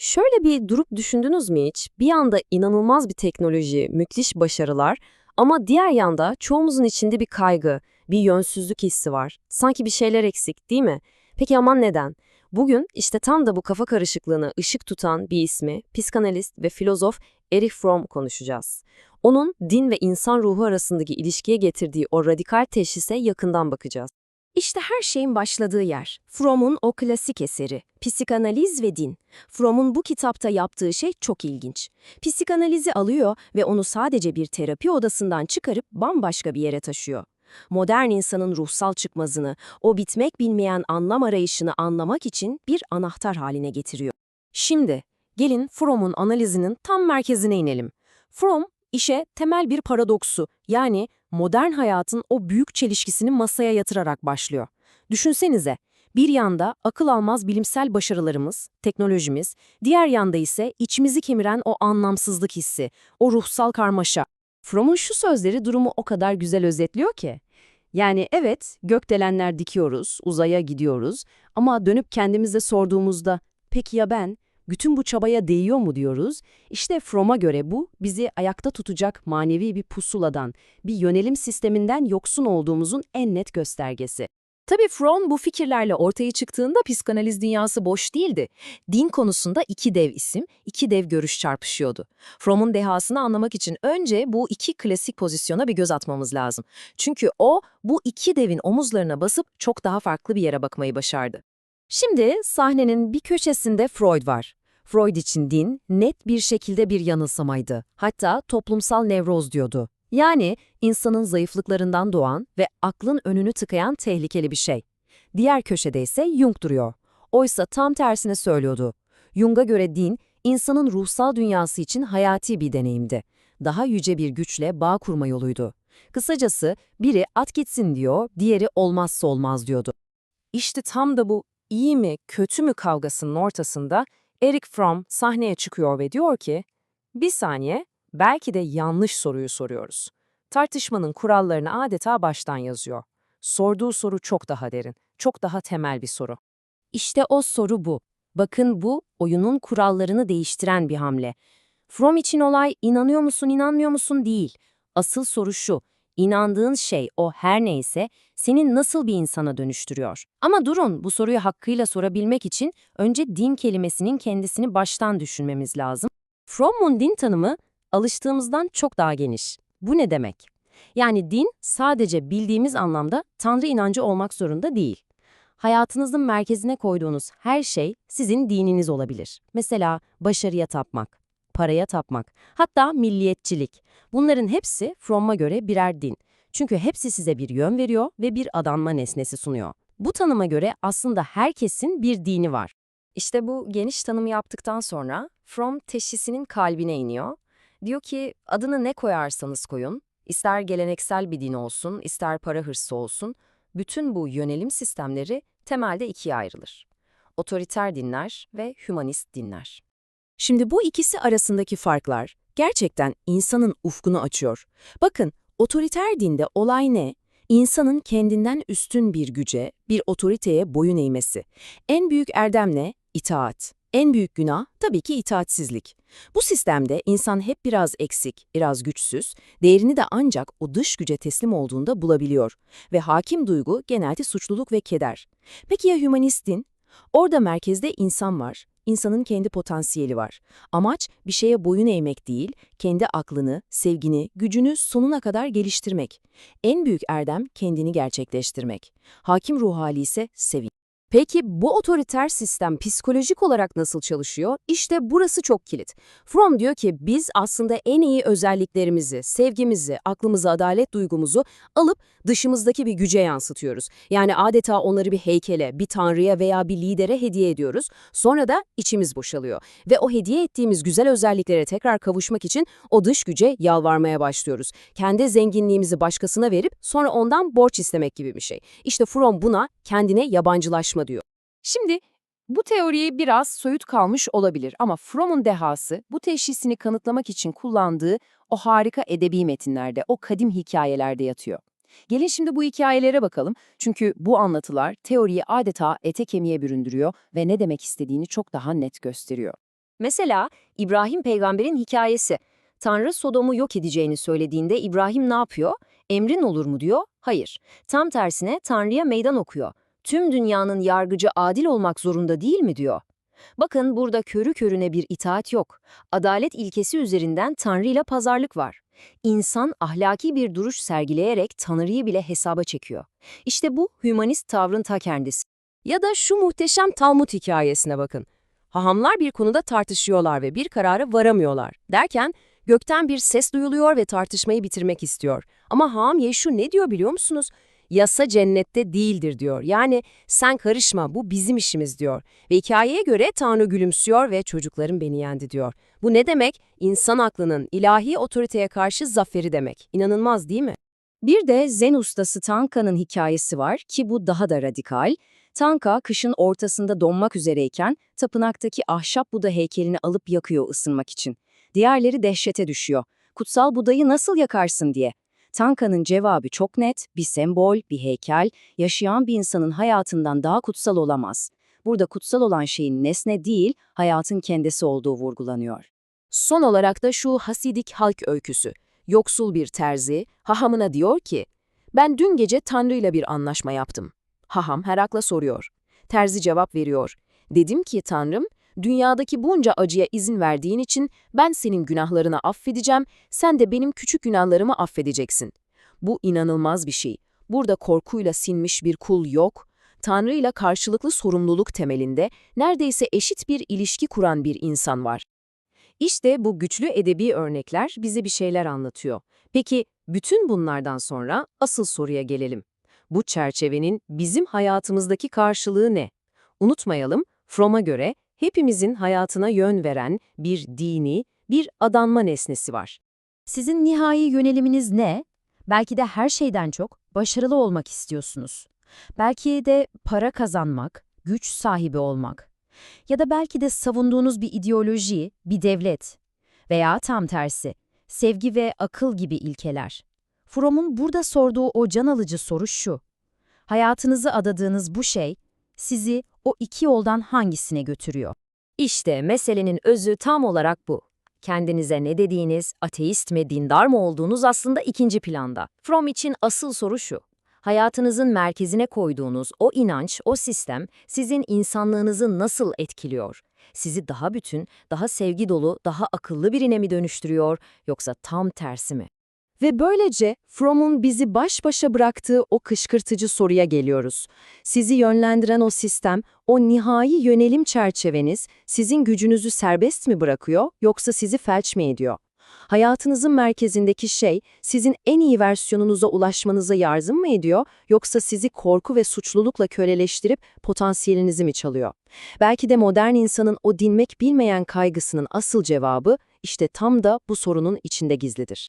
Şöyle bir durup düşündünüz mü hiç? Bir yanda inanılmaz bir teknoloji, müthiş başarılar ama diğer yanda çoğumuzun içinde bir kaygı, bir yönsüzlük hissi var. Sanki bir şeyler eksik, değil mi? Peki aman neden? Bugün işte tam da bu kafa karışıklığına ışık tutan bir ismi, psikanalist ve filozof Erich Fromm konuşacağız. Onun din ve insan ruhu arasındaki ilişkiye getirdiği o radikal teşhise yakından bakacağız. İşte her şeyin başladığı yer. Fromm'un o klasik eseri, Psikanaliz ve Din. Fromm'un bu kitapta yaptığı şey çok ilginç. Psikanalizi alıyor ve onu sadece bir terapi odasından çıkarıp bambaşka bir yere taşıyor. Modern insanın ruhsal çıkmazını, o bitmek bilmeyen anlam arayışını anlamak için bir anahtar haline getiriyor. Şimdi gelin Fromm'un analizinin tam merkezine inelim. Fromm işe temel bir paradoksu yani modern hayatın o büyük çelişkisini masaya yatırarak başlıyor. Düşünsenize bir yanda akıl almaz bilimsel başarılarımız, teknolojimiz, diğer yanda ise içimizi kemiren o anlamsızlık hissi, o ruhsal karmaşa. Fromm'un şu sözleri durumu o kadar güzel özetliyor ki. Yani evet, gökdelenler dikiyoruz, uzaya gidiyoruz ama dönüp kendimize sorduğumuzda peki ya ben? Bütün bu çabaya değiyor mu diyoruz? İşte Fromm'a göre bu, bizi ayakta tutacak manevi bir pusuladan, bir yönelim sisteminden yoksun olduğumuzun en net göstergesi. Tabii Fromm bu fikirlerle ortaya çıktığında psikanaliz dünyası boş değildi. Din konusunda iki dev isim, iki dev görüş çarpışıyordu. Fromm'un dehasını anlamak için önce bu iki klasik pozisyona bir göz atmamız lazım. Çünkü o, bu iki devin omuzlarına basıp çok daha farklı bir yere bakmayı başardı. Şimdi sahnenin bir köşesinde Freud var. Freud için din net bir şekilde bir yanılsamaydı. Hatta toplumsal nevroz diyordu. Yani insanın zayıflıklarından doğan ve aklın önünü tıkayan tehlikeli bir şey. Diğer köşede ise Jung duruyor. Oysa tam tersine söylüyordu. Jung'a göre din, insanın ruhsal dünyası için hayati bir deneyimdi. Daha yüce bir güçle bağ kurma yoluydu. Kısacası biri at gitsin diyor, diğeri olmazsa olmaz diyordu. İşte tam da bu iyi mi, kötü mü kavgasının ortasında Erich Fromm sahneye çıkıyor ve diyor ki, bir saniye, belki de yanlış soruyu soruyoruz. Tartışmanın kurallarını adeta baştan yazıyor. Sorduğu soru çok daha derin, çok daha temel bir soru. İşte o soru bu. Bakın bu, oyunun kurallarını değiştiren bir hamle. Fromm için olay inanıyor musun, inanmıyor musun değil. Asıl soru şu, inandığın şey o her neyse seni nasıl bir insana dönüştürüyor? Ama durun, bu soruyu hakkıyla sorabilmek için önce din kelimesinin kendisini baştan düşünmemiz lazım. Fromm'un din tanımı alıştığımızdan çok daha geniş. Bu ne demek? Yani din sadece bildiğimiz anlamda Tanrı inancı olmak zorunda değil. Hayatınızın merkezine koyduğunuz her şey sizin dininiz olabilir. Mesela başarıya tapmak, paraya tapmak, hatta milliyetçilik. Bunların hepsi Fromm'a göre birer din. Çünkü hepsi size bir yön veriyor ve bir adanma nesnesi sunuyor. Bu tanıma göre aslında herkesin bir dini var. İşte bu geniş tanımı yaptıktan sonra Fromm teşhisinin kalbine iniyor. Diyor ki adını ne koyarsanız koyun, ister geleneksel bir din olsun, ister para hırsı olsun, bütün bu yönelim sistemleri temelde ikiye ayrılır. Otoriter dinler ve hümanist dinler. Şimdi bu ikisi arasındaki farklar gerçekten insanın ufkunu açıyor. Bakın, otoriter dinde olay ne? İnsanın kendinden üstün bir güce, bir otoriteye boyun eğmesi. En büyük erdem ne? İtaat. En büyük günah tabii ki itaatsizlik. Bu sistemde insan hep biraz eksik, biraz güçsüz, değerini de ancak o dış güce teslim olduğunda bulabiliyor. Ve hakim duygu genelde suçluluk ve keder. Peki ya hümanist din? Orada merkezde insan var, insanın kendi potansiyeli var. Amaç bir şeye boyun eğmek değil, kendi aklını, sevgini, gücünü sonuna kadar geliştirmek. En büyük erdem kendini gerçekleştirmek. Hakim ruh hali ise sevinç. Peki bu otoriter sistem psikolojik olarak nasıl çalışıyor? İşte burası çok kilit. Fromm diyor ki biz aslında en iyi özelliklerimizi, sevgimizi, aklımızı, adalet duygumuzu alıp dışımızdaki bir güce yansıtıyoruz. Yani adeta onları bir heykele, bir tanrıya veya bir lidere hediye ediyoruz. Sonra da içimiz boşalıyor. Ve o hediye ettiğimiz güzel özelliklere tekrar kavuşmak için o dış güce yalvarmaya başlıyoruz. Kendi zenginliğimizi başkasına verip sonra ondan borç istemek gibi bir şey. İşte Fromm buna kendine yabancılaşma diyor. Şimdi bu teoriye biraz soyut kalmış olabilir ama Fromm'un dehası bu teşhisini kanıtlamak için kullandığı o harika edebi metinlerde, o kadim hikayelerde yatıyor. Gelin şimdi bu hikayelere bakalım çünkü bu anlatılar teoriyi adeta ete kemiğe büründürüyor ve ne demek istediğini çok daha net gösteriyor. Mesela İbrahim peygamberin hikayesi. Tanrı Sodom'u yok edeceğini söylediğinde İbrahim ne yapıyor? Emrin olur mu diyor? Hayır. Tam tersine Tanrı'ya meydan okuyor. Tüm dünyanın yargıcı adil olmak zorunda değil mi diyor. Bakın burada körü körüne bir itaat yok. Adalet ilkesi üzerinden Tanrı ile pazarlık var. İnsan ahlaki bir duruş sergileyerek Tanrı'yı bile hesaba çekiyor. İşte bu hümanist tavrın ta kendisi. Ya da şu muhteşem Talmud hikayesine bakın. Hahamlar bir konuda tartışıyorlar ve bir karara varamıyorlar. Derken gökten bir ses duyuluyor ve tartışmayı bitirmek istiyor. Ama Haham Yeşu ne diyor biliyor musunuz? Yasa cennette değildir diyor. Yani sen karışma, bu bizim işimiz diyor. Ve hikayeye göre Tanrı gülümsüyor ve çocuklarım beni yendi diyor. Bu ne demek? İnsan aklının ilahi otoriteye karşı zaferi demek. İnanılmaz değil mi? Bir de Zen ustası Tanka'nın hikayesi var ki bu daha da radikal. Tanka kışın ortasında donmak üzereyken tapınaktaki ahşap Buda heykelini alıp yakıyor ısınmak için. Diğerleri dehşete düşüyor. Kutsal Buda'yı nasıl yakarsın diye. Tanka'nın cevabı çok net, bir sembol, bir heykel, yaşayan bir insanın hayatından daha kutsal olamaz. Burada kutsal olan şeyin nesne değil, hayatın kendisi olduğu vurgulanıyor. Son olarak da şu Hasidik halk öyküsü. Yoksul bir terzi, hahamına diyor ki, ben dün gece Tanrı'yla bir anlaşma yaptım. Haham Herakla soruyor. Terzi cevap veriyor. Dedim ki Tanrım, dünyadaki bunca acıya izin verdiğin için ben senin günahlarını affedeceğim, sen de benim küçük günahlarımı affedeceksin. Bu inanılmaz bir şey. Burada korkuyla sinmiş bir kul yok. Tanrı'yla karşılıklı sorumluluk temelinde neredeyse eşit bir ilişki kuran bir insan var. İşte bu güçlü edebi örnekler bize bir şeyler anlatıyor. Peki bütün bunlardan sonra asıl soruya gelelim. Bu çerçevenin bizim hayatımızdaki karşılığı ne? Unutmayalım, Fromm'a göre hepimizin hayatına yön veren bir dini, bir adanma nesnesi var. Sizin nihai yöneliminiz ne? Belki de her şeyden çok başarılı olmak istiyorsunuz. Belki de para kazanmak, güç sahibi olmak. Ya da belki de savunduğunuz bir ideoloji, bir devlet. Veya tam tersi, sevgi ve akıl gibi ilkeler. Fromm'un burada sorduğu o can alıcı soru şu: hayatınızı adadığınız bu şey, sizi o iki yoldan hangisine götürüyor? İşte meselenin özü tam olarak bu. Kendinize ne dediğiniz, ateist mi, dindar mı olduğunuz aslında ikinci planda. Fromm için asıl soru şu: hayatınızın merkezine koyduğunuz o inanç, o sistem sizin insanlığınızı nasıl etkiliyor? Sizi daha bütün, daha sevgi dolu, daha akıllı birine mi dönüştürüyor, yoksa tam tersi mi? Ve böylece Fromm'un bizi baş başa bıraktığı o kışkırtıcı soruya geliyoruz. Sizi yönlendiren o sistem, o nihai yönelim çerçeveniz sizin gücünüzü serbest mi bırakıyor yoksa sizi felç mi ediyor? Hayatınızın merkezindeki şey sizin en iyi versiyonunuza ulaşmanıza yardım mı ediyor yoksa sizi korku ve suçlulukla köleleştirip potansiyelinizi mi çalıyor? Belki de modern insanın o dinmek bilmeyen kaygısının asıl cevabı işte tam da bu sorunun içinde gizlidir.